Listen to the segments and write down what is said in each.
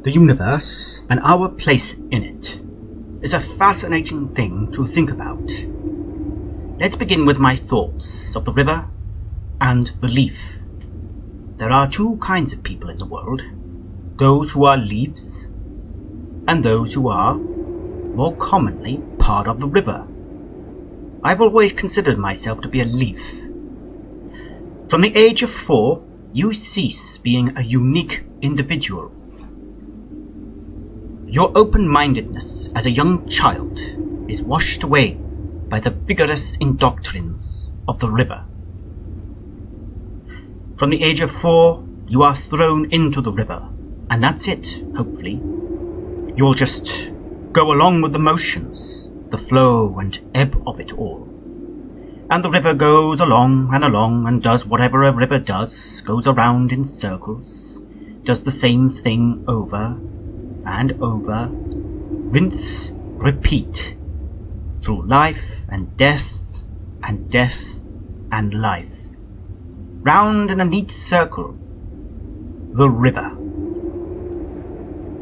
The universe, and our place in it, is a fascinating thing to think about. Let's begin with my thoughts of the river and the leaf. There are two kinds of people in the world, those who are leaves and those who are, more commonly, part of the river. I've always considered myself to be a leaf. From the age of 4, you cease being a unique individual. Your open-mindedness as a young child is washed away by the vigorous indoctrines of the river. From the age of 4, you are thrown into the river, and that's it, hopefully. You'll just go along with the motions, the flow and ebb of it all. And the river goes along and does whatever a river does, goes around in circles, does the same thing over and over, rinse, repeat, through life and death and life. Round in a neat circle, the river.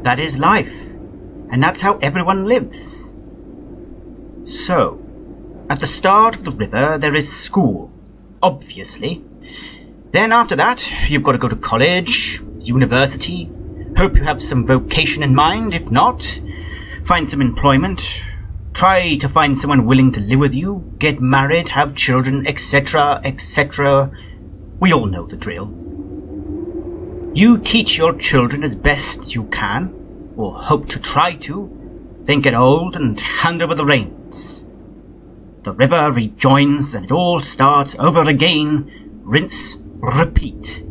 That is life, and that's how everyone lives. So, at the start of the river there is school, obviously. Then after that, you've got to go to college, university, hope you have some vocation in mind. If not, find some employment, try to find someone willing to live with you, get married, have children, etc., etc. We all know the drill. You teach your children as best you can, or hope to try to, then get old and hand over the reins. The river rejoins and it all starts over again, rinse, repeat.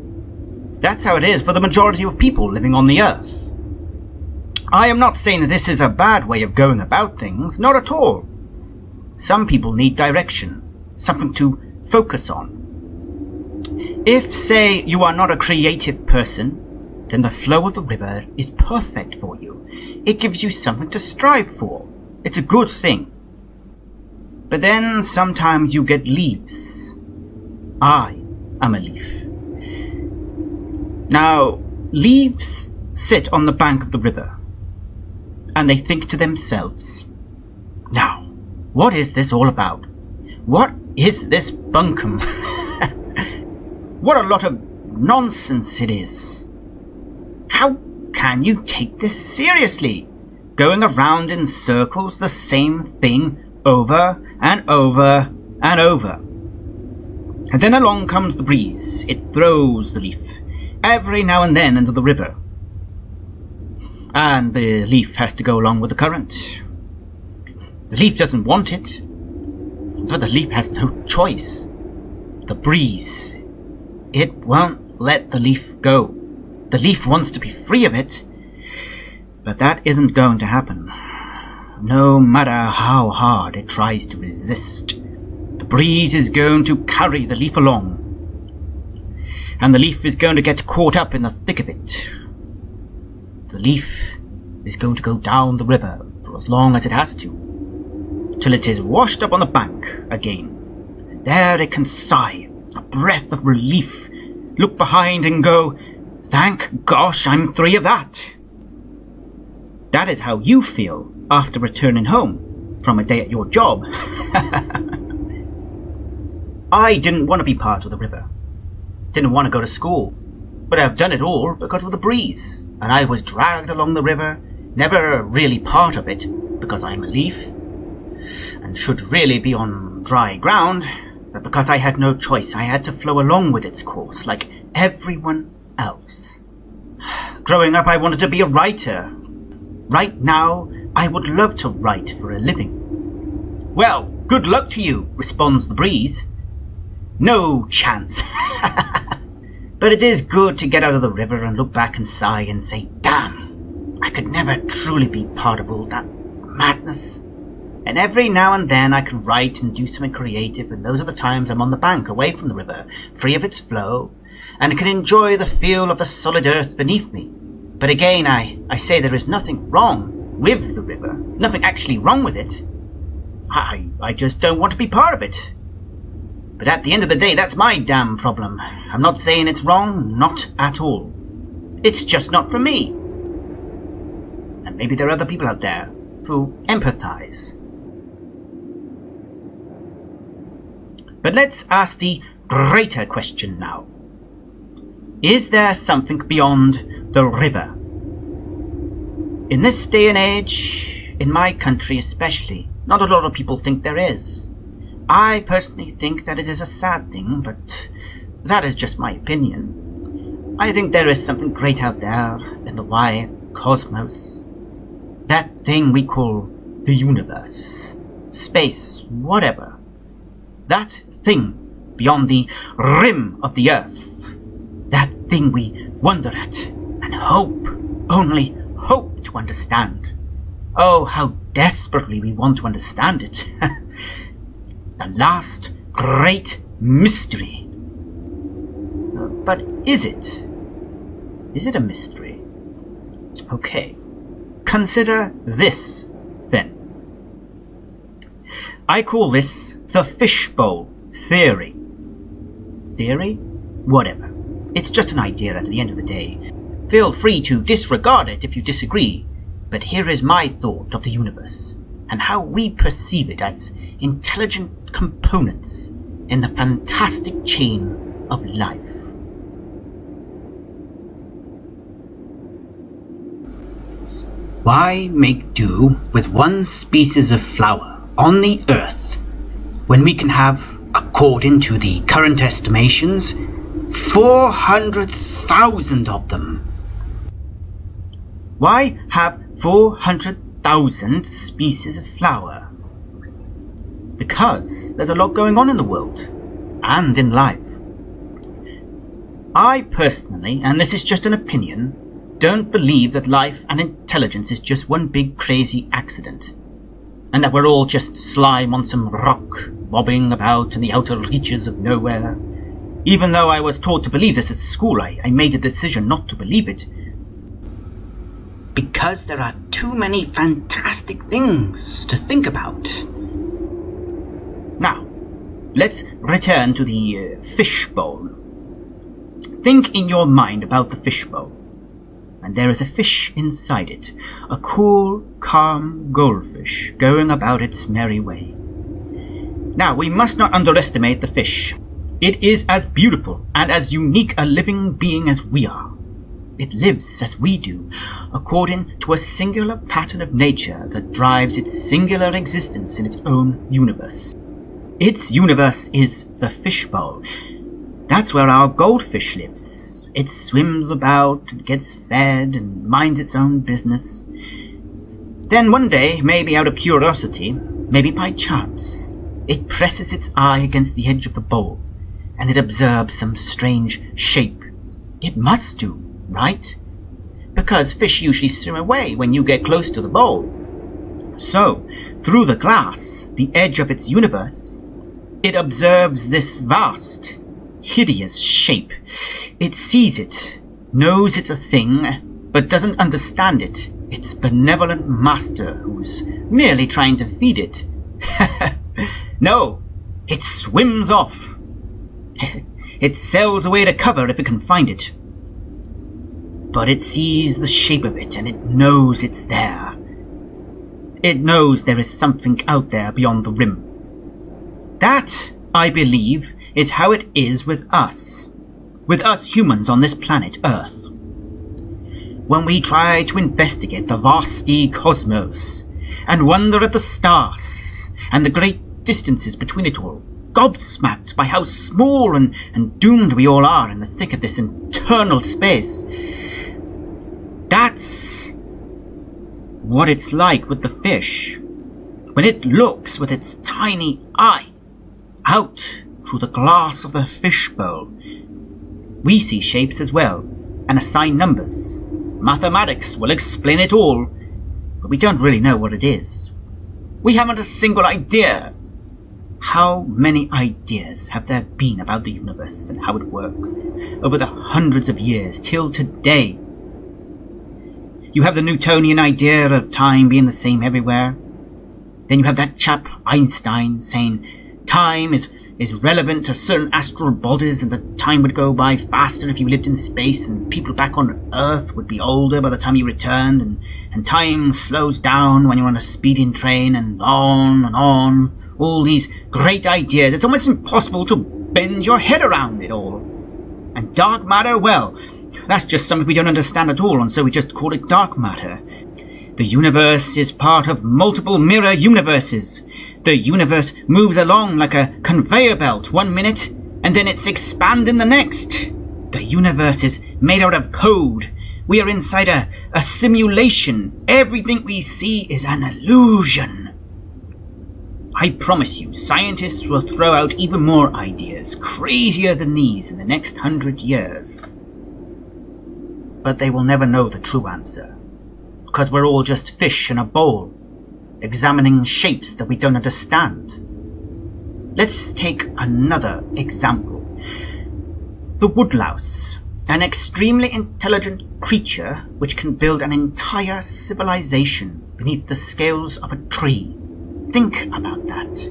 That's how it is for the majority of people living on the earth. I am not saying that this is a bad way of going about things, not at all. Some people need direction, something to focus on. If, say, you are not a creative person, then the flow of the river is perfect for you. It gives you something to strive for. It's a good thing. But then sometimes you get leaves. I am a leaf. Now, leaves sit on the bank of the river, and they think to themselves, now, what is this all about? What is this bunkum? What a lot of nonsense it is. How can you take this seriously? Going around in circles, the same thing over and over and over. And then along comes the breeze. It throws the leaf every now and then into the river. And the leaf has to go along with the current. The leaf doesn't want it, but the leaf has no choice. The breeze, it won't let the leaf go. The leaf wants to be free of it, but that isn't going to happen. No matter how hard it tries to resist, the breeze is going to carry the leaf along. And the leaf is going to get caught up in the thick of it. The leaf is going to go down the river for as long as it has to, till it is washed up on the bank again. And there it can sigh, a breath of relief, look behind and go, thank gosh I'm free of that. That is how you feel after returning home from a day at your job. I didn't want to be part of the river. Didn't want to go to school, but I've done it all because of the breeze, and I was dragged along the river, never really part of it because I'm a leaf and should really be on dry ground, but because I had no choice, I had to flow along with its course like everyone else. Growing up, I wanted to be a writer. Right now, I would love to write for a living. Well, good luck to you, responds the breeze. No chance. But it is good to get out of the river and look back and sigh and say, damn, I could never truly be part of all that madness. And every now and then I can write and do something creative, and those are the times I'm on the bank, away from the river, free of its flow, and can enjoy the feel of the solid earth beneath me. But again, I say there is nothing wrong with the river, nothing actually wrong with it. I just don't want to be part of it. But at the end of the day, that's my damn problem. I'm not saying it's wrong, not at all. It's just not for me. And maybe there are other people out there who empathize. But let's ask the greater question now. Is there something beyond the river? In this day and age, in my country especially, not a lot of people think there is. I personally think that it is a sad thing, but that is just my opinion. I think there is something great out there in the wide cosmos. That thing we call the universe, space, whatever. That thing beyond the rim of the earth. That thing we wonder at and hope, only hope to understand. Oh, how desperately we want to understand it. The last great mystery. But is it? Is it a mystery? Okay. Consider this, then. I call this the Fishbowl Theory. Theory? Whatever. It's just an idea at the end of the day. Feel free to disregard it if you disagree, but here is my thought of the universe, and how we perceive it as intelligent components in the fantastic chain of life. Why make do with one species of flower on the earth when we can have, according to the current estimations, 400,000 of them? Why have 400,000 species of flower? Because there's a lot going on in the world and in life. I personally, and this is just an opinion, don't believe that life and intelligence is just one big crazy accident, and that we're all just slime on some rock bobbing about in the outer reaches of nowhere. Even though I was taught to believe this at school, I made a decision not to believe it. Because there are too many fantastic things to think about. Now, let's return to the fishbowl. Think in your mind about the fishbowl. And there is a fish inside it, a cool, calm goldfish going about its merry way. Now, we must not underestimate the fish. It is as beautiful and as unique a living being as we are. It lives as we do, according to a singular pattern of nature that drives its singular existence in its own universe. Its universe is the fishbowl. That's where our goldfish lives. It swims about and gets fed and minds its own business. Then one day, maybe out of curiosity, maybe by chance, it presses its eye against the edge of the bowl, and it observes some strange shape. It must do, right? Because fish usually swim away when you get close to the bowl. So, through the glass, the edge of its universe, it observes this vast, hideous shape. It sees it, knows it's a thing, but doesn't understand it. Its benevolent master who's merely trying to feed it. No, it swims off. It sails away to cover if it can find it. But it sees the shape of it and it knows it's there. It knows there is something out there beyond the rim. That, I believe, is how it is with us humans on this planet Earth. When we try to investigate the vasty cosmos and wonder at the stars and the great distances between it all, gobsmacked by how small and doomed we all are in the thick of this eternal space. That's what it's like with the fish when it looks with its tiny eye out through the glass of the fishbowl. We see shapes as well, and assign numbers. Mathematics will explain it all, but we don't really know what it is. We haven't a single idea. How many ideas have there been about the universe and how it works over the hundreds of years till today? You have the Newtonian idea of time being the same everywhere. Then you have that chap Einstein saying time is is relevant to certain astral bodies, and that time would go by faster if you lived in space, and people back on Earth would be older by the time you returned, and time slows down when you're on a speeding train, and on and on. All these great ideas. It's almost impossible to bend your head around it all. And dark matter, well, that's just something we don't understand at all, and so we just call it dark matter. The universe is part of multiple mirror universes. The universe moves along like a conveyor belt 1 minute, and then it's expanding the next. The universe is made out of code. We are inside a simulation. Everything we see is an illusion. I promise you, scientists will throw out even more ideas, crazier than these, in the next 100 years. But they will never know the true answer, because we're all just fish in a bowl, examining shapes that we don't understand. Let's take another example. The woodlouse, an extremely intelligent creature which can build an entire civilization beneath the scales of a tree. Think about that.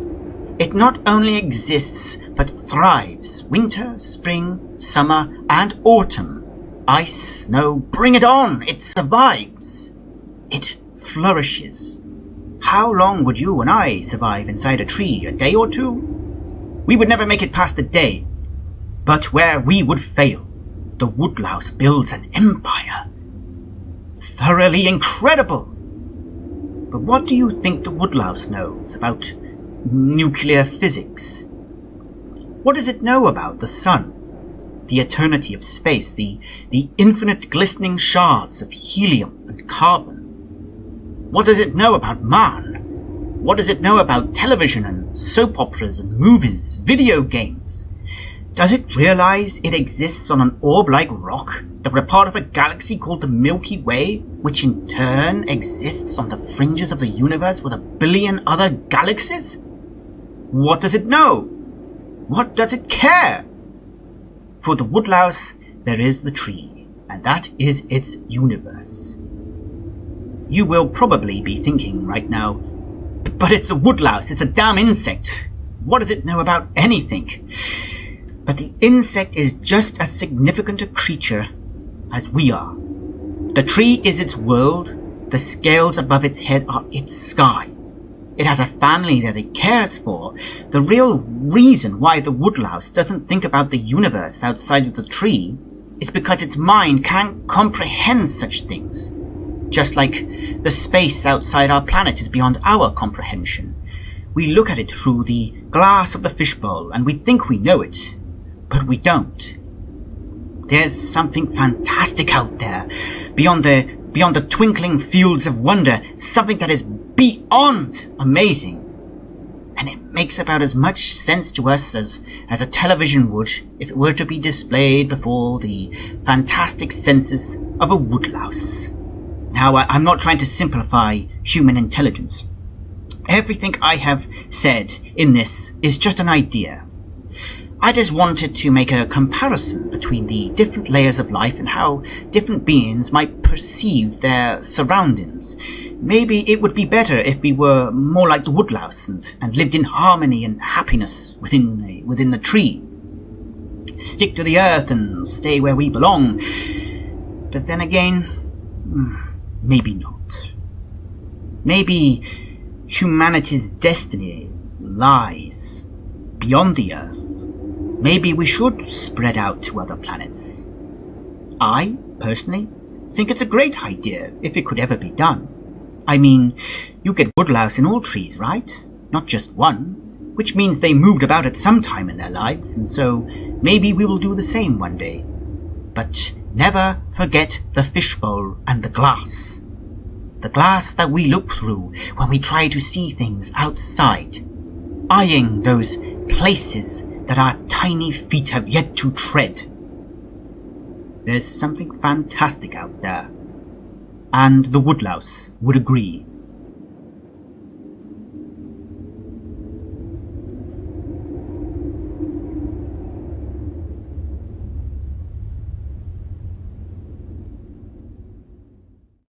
It not only exists, but thrives. Winter, spring, summer, and autumn. Ice, snow, bring it on! It survives. It flourishes. How long would you and I survive inside a tree? A day or two? We would never make it past a day. But where we would fail, the woodlouse builds an empire. Thoroughly incredible! But what do you think the woodlouse knows about nuclear physics? What does it know about the sun? The eternity of space, the infinite glistening shards of helium and carbon? What does it know about man? What does it know about television and soap operas and movies, video games? Does it realize it exists on an orb-like rock that we're part of a galaxy called the Milky Way, which in turn exists on the fringes of the universe with 1 billion other galaxies? What does it know? What does it care? For the woodlouse, there is the tree, and that is its universe. You will probably be thinking right now, but it's a woodlouse, it's a damn insect. What does it know about anything? But the insect is just as significant a creature as we are. The tree is its world, the scales above its head are its sky. It has a family that it cares for. The real reason why the woodlouse doesn't think about the universe outside of the tree is because its mind can't comprehend such things. Just like the space outside our planet is beyond our comprehension. We look at it through the glass of the fishbowl and we think we know it, but we don't. There's something fantastic out there, beyond the twinkling fields of wonder, something that is beyond amazing. And it makes about as much sense to us as a television would if it were to be displayed before the fantastic senses of a woodlouse. Now, I'm not trying to simplify human intelligence. Everything I have said in this is just an idea. I just wanted to make a comparison between the different layers of life and how different beings might perceive their surroundings. Maybe it would be better if we were more like the woodlouse and lived in harmony and happiness within the tree. Stick to the earth and stay where we belong. But then again, maybe not. Maybe humanity's destiny lies beyond the earth. Maybe we should spread out to other planets. I, personally, think it's a great idea if it could ever be done. I mean, you get woodlouse in all trees, right? Not just one, which means they moved about at some time in their lives, and so maybe we will do the same one day. But never forget the fishbowl and the glass. The glass that we look through when we try to see things outside, eyeing those places that our tiny feet have yet to tread. There's something fantastic out there, and the woodlouse would agree.